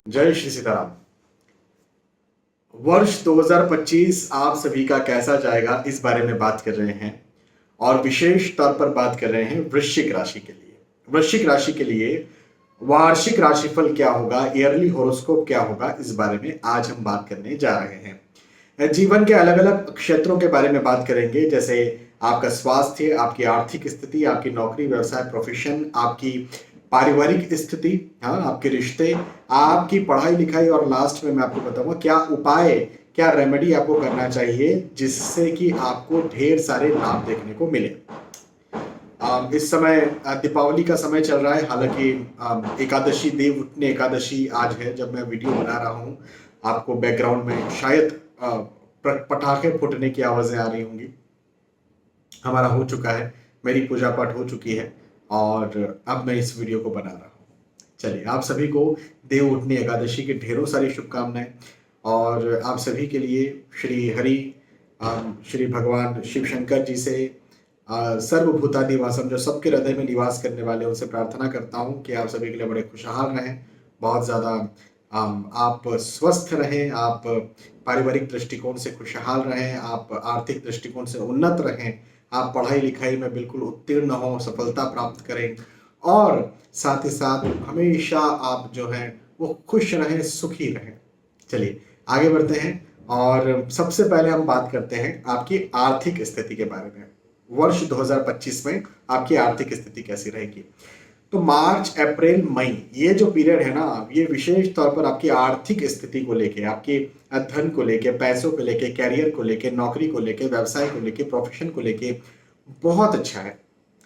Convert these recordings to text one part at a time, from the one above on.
जय श्री सीताराम। वर्ष 2025 आप सभी का कैसा जाएगा इस बारे में बात कर रहे हैं और विशेष तौर पर बात कर रहे हैं वृश्चिक राशि के लिए। वृश्चिक राशि के लिए वार्षिक राशिफल क्या होगा, ईयरली हॉरोस्कोप क्या होगा, इस बारे में आज हम बात करने जा रहे हैं। जीवन के अलग अलग क्षेत्रों के बारे में बात करेंगे, जैसे आपका स्वास्थ्य, आपकी आर्थिक स्थिति, आपकी नौकरी, व्यवसाय, प्रोफेशन, आपकी पारिवारिक स्थिति, हाँ, आपके रिश्ते, आपकी पढ़ाई लिखाई, और लास्ट में मैं आपको बताऊंगा क्या उपाय, क्या रेमेडी आपको करना चाहिए जिससे कि आपको ढेर सारे लाभ देखने को मिले। इस समय दीपावली का समय चल रहा है, हालांकि एकादशी, देव उठनी एकादशी आज है जब मैं वीडियो बना रहा हूँ। आपको बैकग्राउंड में शायद पटाखे फूटने की आवाजें आ रही होंगी। हमारा हो चुका है, मेरी पूजा पाठ हो चुकी है और अब मैं इस वीडियो को बना रहा हूँ। चलिए, आप सभी को देव उठनी एकादशी की ढेरों सारी शुभकामनाएं। और आप सभी के लिए श्री हरि, श्री भगवान शिव शंकर जी से, सर्वभूता निवासम, जो सबके हृदय में निवास करने वाले, उनसे प्रार्थना करता हूँ कि आप सभी के लिए बड़े खुशहाल रहें, बहुत ज़्यादा आप स्वस्थ रहें, आप पारिवारिक दृष्टिकोण से खुशहाल रहें, आप आर्थिक दृष्टिकोण से उन्नत रहें, आप पढ़ाई लिखाई में बिल्कुल उत्तीर्ण हो, सफलता प्राप्त करें, और साथ ही साथ हमेशा आप जो हैं वो खुश रहें, सुखी रहें। चलिए आगे बढ़ते हैं और सबसे पहले हम बात करते हैं आपकी आर्थिक स्थिति के बारे में। वर्ष 2025 में आपकी आर्थिक स्थिति कैसी रहेगी? तो मार्च, अप्रैल, मई, ये जो पीरियड है ना, ये विशेष तौर पर आपकी आर्थिक स्थिति को लेके, आपके धन को लेके, पैसों को लेके, कैरियर को लेके, नौकरी को लेके, व्यवसाय को लेके, प्रोफेशन को लेके बहुत अच्छा है।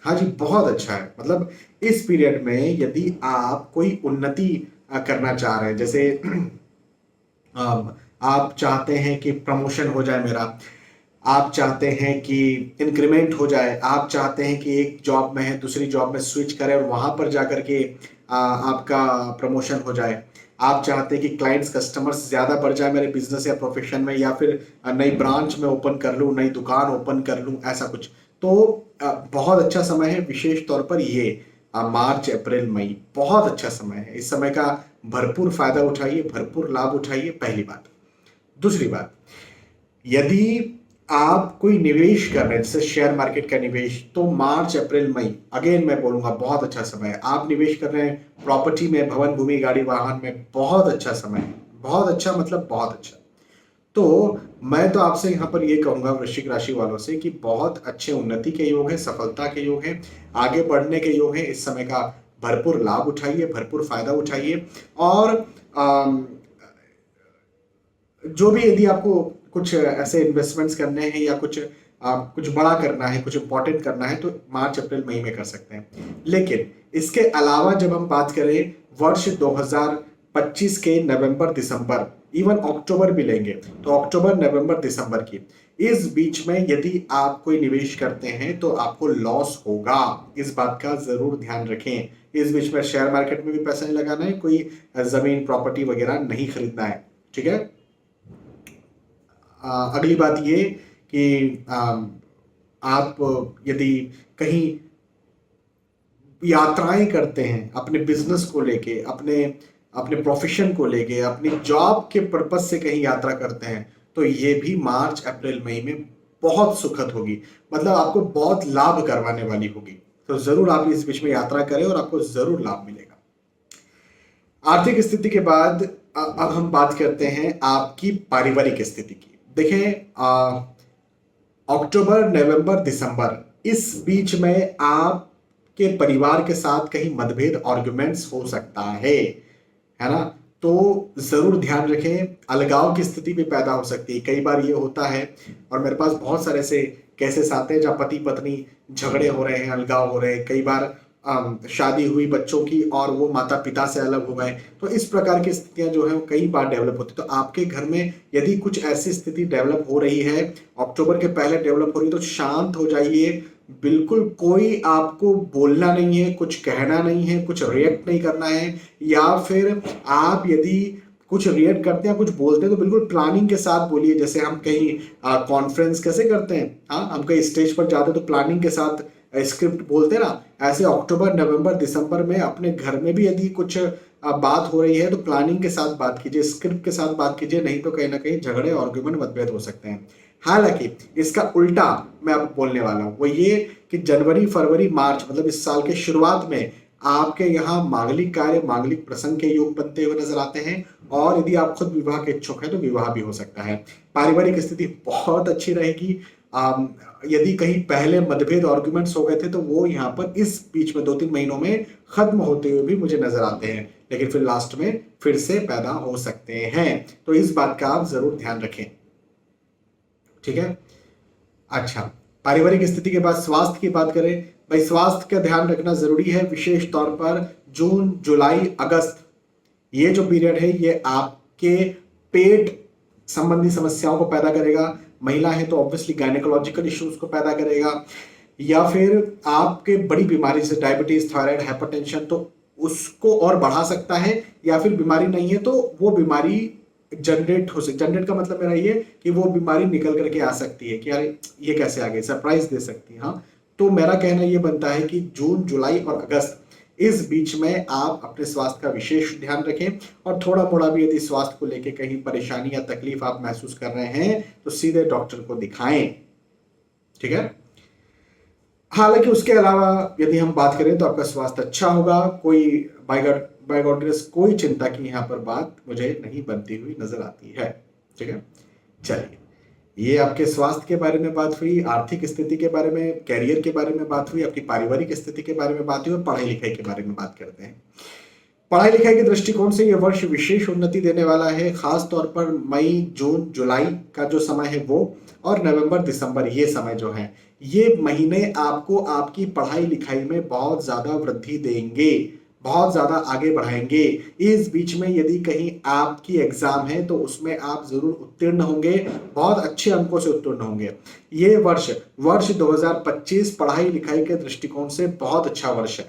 हाँ जी, बहुत अच्छा है। मतलब इस पीरियड में यदि आप कोई उन्नति करना चाह रहे हैं, जैसे आप चाहते हैं कि प्रमोशन हो जाए मेरा, आप चाहते हैं कि इंक्रीमेंट हो जाए, आप चाहते हैं कि एक जॉब में है दूसरी जॉब में स्विच करें और वहां पर जाकर के आपका प्रमोशन हो जाए, आप चाहते हैं कि क्लाइंट्स, कस्टमर्स ज़्यादा बढ़ जाए मेरे बिजनेस या प्रोफेशन में, या फिर नई ब्रांच में ओपन कर लूँ, नई दुकान ओपन कर लूँ, ऐसा कुछ, तो बहुत अच्छा समय है। विशेष तौर पर ये मार्च, अप्रैल, मई बहुत अच्छा समय है। इस समय का भरपूर फायदा उठाइए, भरपूर लाभ उठाइए, पहली बात। दूसरी बात, यदि आप कोई निवेश कर रहे हैं, जैसे शेयर मार्केट का निवेश, तो मार्च, अप्रैल, मई, अगेन मैं बोलूंगा बहुत अच्छा समय है। आप निवेश कर रहे हैं प्रॉपर्टी में, भवन, भूमि, गाड़ी, वाहन में, बहुत अच्छा समय है। बहुत अच्छा मतलब बहुत अच्छा। तो मैं तो आपसे यहाँ पर ये कहूंगा वृश्चिक राशि वालों से कि बहुत अच्छे उन्नति के योग है, सफलता के योग है, आगे बढ़ने के योग है। इस समय का भरपूर लाभ उठाइए, भरपूर फायदा उठाइए। और जो भी, यदि आपको कुछ ऐसे इन्वेस्टमेंट्स करने हैं या कुछ बड़ा करना है, कुछ इंपॉर्टेंट करना है, तो मार्च, अप्रैल, मई में कर सकते हैं। लेकिन इसके अलावा जब हम बात करें वर्ष 2025 के नवंबर, दिसंबर, इवन अक्टूबर भी लेंगे, तो अक्टूबर, नवंबर, दिसंबर की इस बीच में यदि आप कोई निवेश करते हैं तो आपको लॉस होगा। इस बात का जरूर ध्यान रखें। इस बीच में शेयर मार्केट में भी पैसा नहीं लगाना है, कोई जमीन, प्रॉपर्टी वगैरह नहीं खरीदना है, ठीक है। अगली बात ये कि आप यदि कहीं यात्राएं करते हैं अपने बिजनेस को लेके, अपने अपने प्रोफेशन को लेके, अपनी जॉब के पर्पज से कहीं यात्रा करते हैं, तो ये भी मार्च, अप्रैल, मई में बहुत सुखद होगी। मतलब आपको बहुत लाभ करवाने वाली होगी। तो जरूर आप इस बीच में यात्रा करें और आपको जरूर लाभ मिलेगा। आर्थिक स्थिति के बाद अब हम बात करते हैं आपकी पारिवारिक स्थिति की। देखें, अक्टूबर, नवंबर, दिसंबर, इस बीच में आपके परिवार के साथ कहीं मतभेद, आर्गुमेंट्स हो सकता है ना। तो जरूर ध्यान रखें, अलगाव की स्थिति भी पैदा हो सकती है। कई बार ये होता है, और मेरे पास बहुत सारे ऐसे केसेस आते हैं जहाँ पति पत्नी झगड़े हो रहे हैं, अलगाव हो रहे हैं। कई बार शादी हुई बच्चों की और वो माता पिता से अलग हो गए। तो इस प्रकार की स्थितियां जो है वो कई बार डेवलप होती है। तो आपके घर में यदि कुछ ऐसी स्थिति डेवलप हो रही है, अक्टूबर के पहले डेवलप हो रही है, तो शांत हो जाइए। बिल्कुल कोई आपको बोलना नहीं है, कुछ कहना नहीं है, कुछ रिएक्ट नहीं करना है। या फिर आप यदि कुछ रिएक्ट करते हैं, कुछ बोलते हैं, तो बिल्कुल प्लानिंग के साथ बोलिए। जैसे हम कहीं कॉन्फ्रेंस कैसे करते हैं, हाँ, हम कहीं स्टेज पर जाते हैं तो प्लानिंग के साथ स्क्रिप्ट बोलते हैं ना, ऐसे अक्टूबर, नवंबर, दिसंबर में अपने घर में भी यदि कुछ बात हो रही है तो प्लानिंग के साथ बात कीजिए, स्क्रिप्ट के साथ बात कीजिए, नहीं तो कहीं ना कहीं झगड़े आर्गुमेंट मतभेद हो सकते हैं। हालांकि इसका उल्टा मैं अब बोलने वाला हूं, वो ये कि जनवरी फरवरी मार्च मतलब इस साल के शुरुआत में आपके यहाँ मांगलिक कार्य मांगलिक प्रसंग के योग बनते हुए नजर आते हैं, और यदि आप खुद विवाह के इच्छुक हैं तो विवाह भी हो सकता है। पारिवारिक स्थिति बहुत अच्छी रहेगी। यदि कहीं पहले मतभेद आर्गुमेंट्स हो गए थे तो वो यहाँ पर इस बीच में 2-3 महीनों में खत्म होते हुए भी मुझे नजर आते हैं, लेकिन फिर लास्ट में फिर से पैदा हो सकते हैं। तो इस बात का आप जरूर ध्यान रखें, ठीक है। अच्छा, पारिवारिक स्थिति के बाद स्वास्थ्य की बात करें। भाई स्वास्थ्य का ध्यान रखना जरूरी है, विशेष तौर पर जून जुलाई अगस्त ये जो पीरियड है ये आपके पेट संबंधी समस्याओं को पैदा करेगा। महिला है तो ऑब्वियसली गायनेकोलॉजिकल इश्यूज को पैदा करेगा, या फिर आपके बड़ी बीमारी से डायबिटीज थायराइड हाइपरटेंशन तो उसको और बढ़ा सकता है, या फिर बीमारी नहीं है तो वो बीमारी जनरेट हो सकती। जनरेट का मतलब मेरा ये कि वो बीमारी निकल करके आ सकती है कि यार ये कैसे आ गई, सरप्राइज दे सकती है। हाँ, तो मेरा कहना ये बनता है कि जून जुलाई और अगस्त इस बीच में आप अपने स्वास्थ्य का विशेष ध्यान रखें, और थोड़ा मोड़ा भी यदि स्वास्थ्य को लेकर कहीं परेशानी या तकलीफ आप महसूस कर रहे हैं तो सीधे डॉक्टर को दिखाएं, ठीक है। हालांकि उसके अलावा यदि हम बात करें तो आपका स्वास्थ्य अच्छा होगा, कोई बाय गॉड ग्रेस कोई चिंता की यहाँ पर बात मुझे नहीं बनती हुई नजर आती है, ठीक है। चलिए, ये आपके स्वास्थ्य के बारे में बात हुई, आर्थिक स्थिति के बारे में, कैरियर के बारे में बात हुई, आपकी पारिवारिक स्थिति के बारे में बात हुई, और पढ़ाई लिखाई के बारे में बात करते हैं। पढ़ाई लिखाई के दृष्टिकोण से यह वर्ष विशेष उन्नति देने वाला है, खास तौर पर मई जून जुलाई का जो समय है वो, और नवंबर दिसंबर ये समय जो है, ये महीने आपको आपकी पढ़ाई लिखाई में बहुत ज्यादा वृद्धि देंगे, बहुत ज्यादा आगे बढ़ाएंगे। इस बीच में यदि कहीं आपकी एग्जाम है तो उसमें आप जरूर उत्तीर्ण होंगे, बहुत अच्छे अंकों से उत्तीर्ण होंगे। ये वर्ष 2025 पढ़ाई लिखाई के दृष्टिकोण से बहुत अच्छा वर्ष है।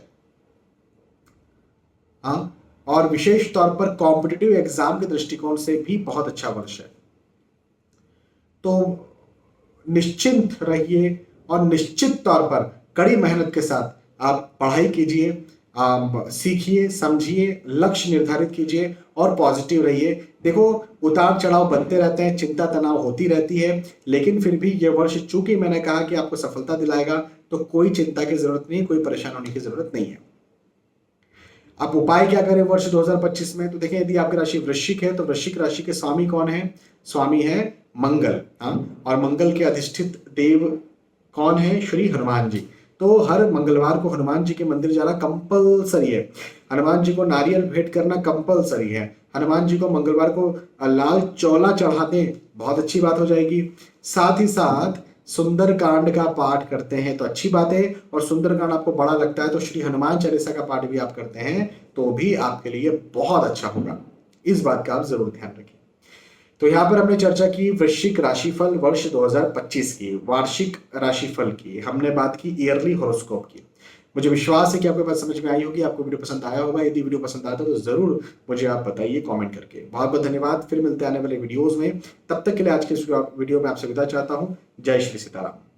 हाँ, और विशेष तौर पर कॉम्पिटिटिव एग्जाम के दृष्टिकोण से भी बहुत अच्छा वर्ष है। तो निश्चिंत रहिए और निश्चित तौर पर कड़ी मेहनत के साथ आप पढ़ाई कीजिए, सीखिए, समझिए, लक्ष्य निर्धारित कीजिए और पॉजिटिव रहिए। देखो, उतार चढ़ाव बनते रहते हैं, चिंता तनाव होती रहती है, लेकिन फिर भी यह वर्ष चूंकि मैंने कहा कि आपको सफलता दिलाएगा तो कोई चिंता की जरूरत नहीं, कोई परेशान होने की जरूरत नहीं है। अब उपाय क्या करें वर्ष 2025 में? तो देखिए, यदि आपकी राशि वृश्चिक है तो वृश्चिक राशि के स्वामी कौन है? स्वामी है मंगल। हाँ, और मंगल के अधिष्ठित देव कौन है? श्री हनुमान जी। तो हर मंगलवार को हनुमान जी के मंदिर जाना कंपलसरी है, हनुमान जी को नारियल भेंट करना कंपलसरी है, हनुमान जी को मंगलवार को लाल चौला चढ़ा दें, बहुत अच्छी बात हो जाएगी। साथ ही साथ सुंदर कांड का पाठ करते हैं तो अच्छी बात है, और सुंदर कांड आपको बड़ा लगता है तो श्री हनुमान चालीसा का पाठ भी आप करते हैं तो भी आपके लिए बहुत अच्छा होगा। इस बात का आप जरूर ध्यान रखें। तो यहाँ पर हमने चर्चा की वृश्चिक राशिफल वर्ष 2025 की, वार्षिक राशिफल की, हमने बात की ईयरली हॉरोस्कोप की। मुझे विश्वास है कि आपके पास समझ में आई होगी, आपको वीडियो पसंद आया होगा। यदि वीडियो पसंद आता तो जरूर मुझे आप बताइए कमेंट करके। बहुत बहुत धन्यवाद, फिर मिलते हैं आने वाले वीडियोस में। तब तक के लिए आज के इस वीडियो में आपसे विदा चाहता हूँ। जय श्री सीताराम।